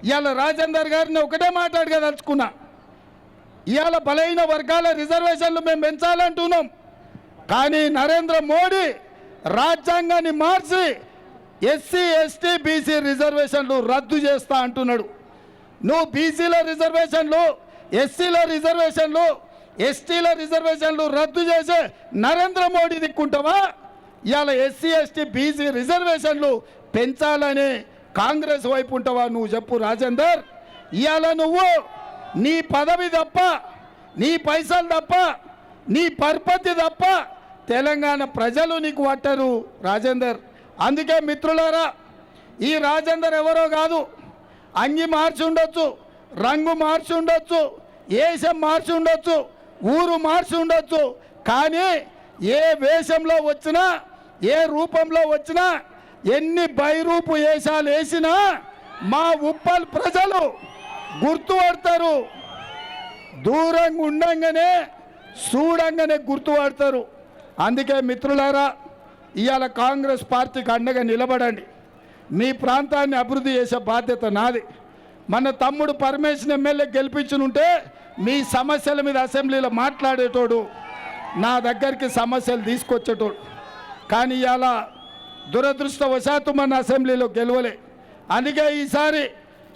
ఇవాళ రాజేందర్ గారిని ఒకటే మాట్లాడగదలుచుకున్నా. ఇవాళ బలహీన వర్గాల రిజర్వేషన్లు మేము పెంచాలంటున్నాం, కానీ నరేంద్ర మోడీ రాజ్యాంగాన్ని మార్చి ఎస్సీ ఎస్టీ బీసీ రిజర్వేషన్లు రద్దు చేస్తా అంటున్నాడు. నువ్వు బీసీల రిజర్వేషన్లు, ఎస్సీల రిజర్వేషన్లు, ఎస్టీల రిజర్వేషన్లు రద్దు చేసే నరేంద్ర మోడీ దిక్కుంటావా? ఇవాళ ఎస్సీ ఎస్టీ బీసీ రిజర్వేషన్లు పెంచాలని కాంగ్రెస్ వైపు ఉంటావా? నువ్వు చెప్పు రాజేందర్. ఇవాళ నువ్వు నీ పదవి తప్ప, నీ పైసలు తప్ప, నీ పరపతి తప్ప తెలంగాణ ప్రజలు నీకు పట్టరు రాజేందర్. అందుకే మిత్రులారా, ఈ రాజేందర్ ఎవరో కాదు. అంగి మార్చి ఉండొచ్చు, రంగు మార్చి ఉండొచ్చు, వేషం మార్చి ఉండొచ్చు, ఊరు మార్చి ఉండొచ్చు, కానీ ఏ వేషంలో వచ్చినా, ఏ రూపంలో వచ్చినా, ఎన్ని బైరూపు వేషాలు వేసినా మా ఉప్పల్ ప్రజలు గుర్తుపడతారు. దూరంగా ఉండంగానే చూడంగానే గుర్తుపడతారు. అందుకే మిత్రులారా, ఇవాళ కాంగ్రెస్ పార్టీకి అండగా నిలబడండి. మీ ప్రాంతాన్ని అభివృద్ధి చేసే బాధ్యత నాది. మన తమ్ముడు పరమేశ్వర్ ఎమ్మెల్యే గెలిపించునుంటే మీ సమస్యల మీద అసెంబ్లీలో మాట్లాడేటోడు, నా దగ్గరికి సమస్యలు తీసుకొచ్చేటోడు. కానీ ఇవాళ దురదృష్టవశాత్తు మన అసెంబ్లీలో గెలవలే. అందుకే ఈసారి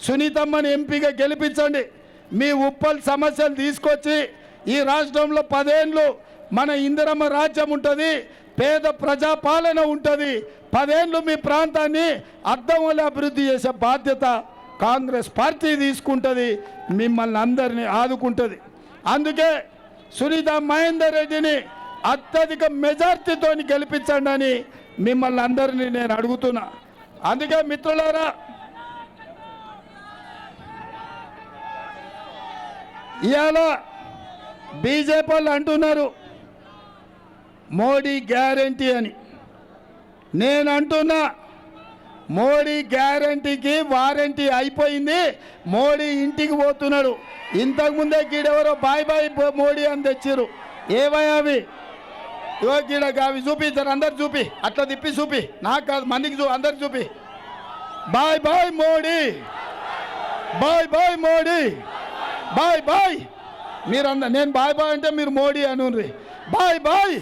సునీతమ్మని ఎంపీగా గెలిపించండి. మీ ఉప్పల్ సమస్యలు తీసుకొచ్చి ఈ రాష్ట్రంలో 10 ఏళ్ళు మన ఇందిరమ్మ రాజ్యం ఉంటుంది, పేద ప్రజాపాలన ఉంటుంది. 10 ఏళ్ళు మీ ప్రాంతాన్ని అద్దం వల్ల అభివృద్ధి చేసే బాధ్యత కాంగ్రెస్ పార్టీ తీసుకుంటుంది, మిమ్మల్ని అందరినీ ఆదుకుంటుంది. అందుకే సునీత మహేందర్ రెడ్డిని అత్యధిక మెజార్టీతో గెలిపించండి అని మిమ్మల్ని అందరినీ నేను అడుగుతున్నా. అందుకే మిత్రులారా, ఇవాళ బీజేపీ వాళ్ళు అంటున్నారు మోడీ గ్యారంటీ అని. నేను అంటున్నా మోడీ గ్యారంటీకి వారంటీ అయిపోయింది. మోడీ ఇంటికి పోతున్నాడు. ఇంతకుముందే గీడెవరో బాయ్ బాయ్ మోడీ అని తెచ్చారు. ఏవయ్యా అవి? ఇవో గీడ అవి చూపించారు, అందరు చూపి, అట్లా తిప్పి చూపి, నాకు కాదు మందికి అందరికి చూపి. Bye bye Modi, bye bye Modi, bye bye. మీరు అందరు, నేను బాయ్ బాయ్ అంటే మీరు మోడీ అనుర్రి. Bye bye,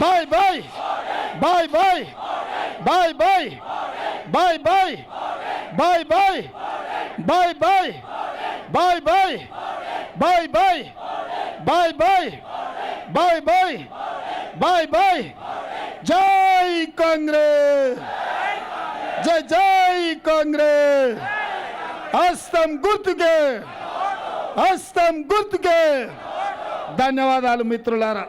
bye bye, bye bye, bye bye, bye bye, bye bye, bye bye, bye bye, bye bye, bye bye, bye bye, bye bye. జై కాంగ్రెస్, జై జై కాంగ్రెస్. హస్తం గుర్తుకే, హస్తం గుర్తుకే. ధన్యవాదాలు మిత్రులారా.